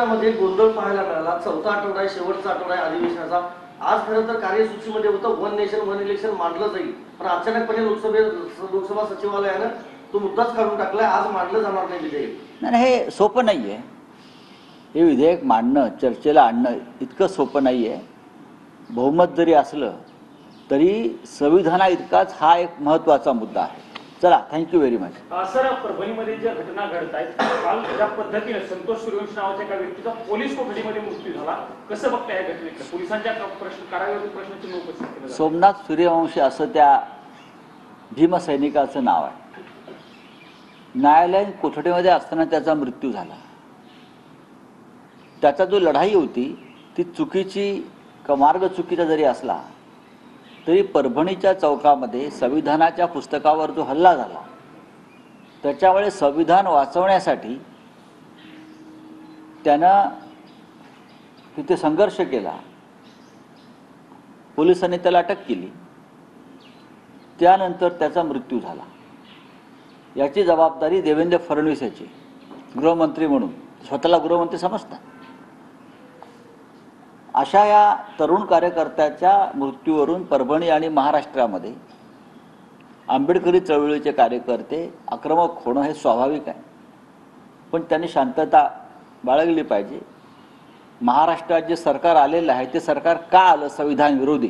महाराष्ट्रामध्ये गोंधळ पाहायला मिळाला। चौथा आठवडा आहे, शेवटचा आठवडा आहे अधिवेशनाचा। आज खरं तर कार्यसूचीमध्ये होतं वन नेशन वन इलेक्शन मांडलं जाईल, पण अचानकपणे लोकसभा सचिवालयानं तो मुद्दाच काढून टाकलाय। आज मांडलं जाणार नाही विधेयक। नाही, हे सोपं नाही आहे। हे विधेयक मांडणं, चर्चेला आणणं इतकं सोपं नाही आहे। बहुमत जरी असलं तरी संविधाना इतकाच हा एक महत्त्वाचा मुद्दा आहे। चला, थँक्यू व्हेरी मच। सर, परभणीमध्ये ज्या घटना घडत आहेत, काल ज्या पद्धतीने संतोष सूर्यवंशी नावाच्या एका व्यक्तीचा पोलीस कोठडीमध्ये मृत्यू झाला, कसं बघताय या घटनेकडे? पोलिसांच्या कारवाईवरती प्रश्नचिन्ह उपस्थित केलं? सोमनाथ सूर्यवंशी असं त्या भीमसैनिकाचं नाव आहे। न्यायालयीन कोठडीमध्ये असताना त्याचा मृत्यू झाला। त्याचा जो लढाई होती ती चुकीची का मार्ग चुकीचा जरी असला तरी परभणीच्या चौकामध्ये संविधानाच्या पुस्तकावर जो हल्ला झाला त्याच्यामुळे संविधान वाचवण्यासाठी त्यानं तिथे संघर्ष केला। पोलिसांनी त्याला अटक केली, त्यानंतर त्याचा मृत्यू झाला। याची जबाबदारी देवेंद्र फडणवीस याची, गृहमंत्री म्हणून स्वतःला गृहमंत्री समजतात। अशा या तरुण कार्यकर्त्याच्या मृत्यूवरून परभणी आणि महाराष्ट्रामध्ये आंबेडकरी चळवळीचे कार्यकर्ते आक्रमक होणं हे स्वाभाविक आहे, पण त्यांनी शांतता बाळगली पाहिजे। महाराष्ट्रात जे सरकार आलेलं आहे ते सरकार का आलं? संविधान विरोधी,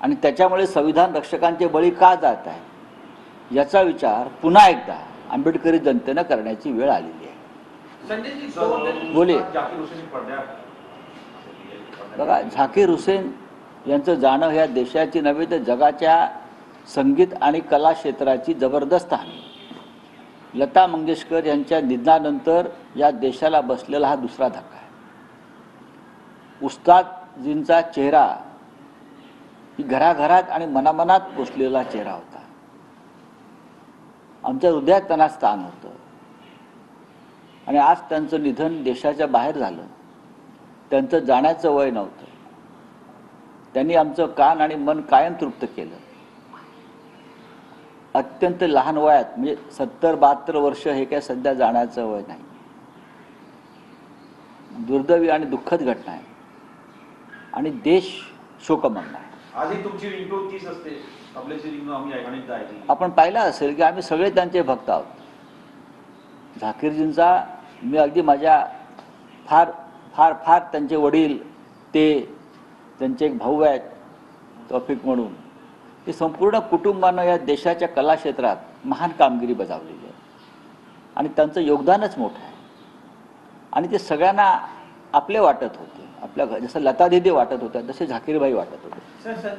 आणि त्याच्यामुळे संविधान रक्षकांचे बळी का जात आहे याचा विचार पुन्हा एकदा आंबेडकरी जनतेनं करण्याची वेळ आलेली आहे। बोले बघा, झाकीर हुसेन यांचं जाणं ह्या देशाची नव्हे तर जगाच्या संगीत आणि कला क्षेत्राची जबरदस्त हानी। लता मंगेशकर यांच्या निधनानंतर या देशाला बसलेला हा दुसरा धक्का आहे। उस्तादजींचा चेहरा ही घराघरात आणि मनामनात पोचलेला चेहरा होता। आमच्या हृदयात त्यांना स्थान होतं, आणि आज त्यांचं निधन देशाच्या बाहेर झालं। त्यांचं जाण्याचं वय नव्हतं, त्यांनी आमचं कान आणि मन कायम तृप्त केलं। अत्यंत लहान वयात, म्हणजे 70-72 वर्ष हे काय सध्या जाण्याचं वय नाही। दुर्दैवी आणि दुःखद घटना आहे, आणि देश शोकमग्न आहे। आधी तुमची रिंगटोन 30 असते, आपल्याची रिंगटोन आम्ही अनेकदा ऐकली। आपण पाहिलं असेल की आम्ही सगळे त्यांचे भक्त आहोत। झाकीरजींचा मी अगदी माझ्या फार फार फार त्यांचे वडील, ते त्यांचे एक भाऊ आहेत तौफिक म्हणून, हे संपूर्ण कुटुंबानं या देशाच्या कला क्षेत्रात महान कामगिरी बजावलेली आहे, आणि त्यांचं योगदानच मोठं आहे। आणि ते सगळ्यांना आपले वाटत होते, आपल्या जसं लता दीदी वाटत होत्या तसे झाकीरभाई वाटत होते। सर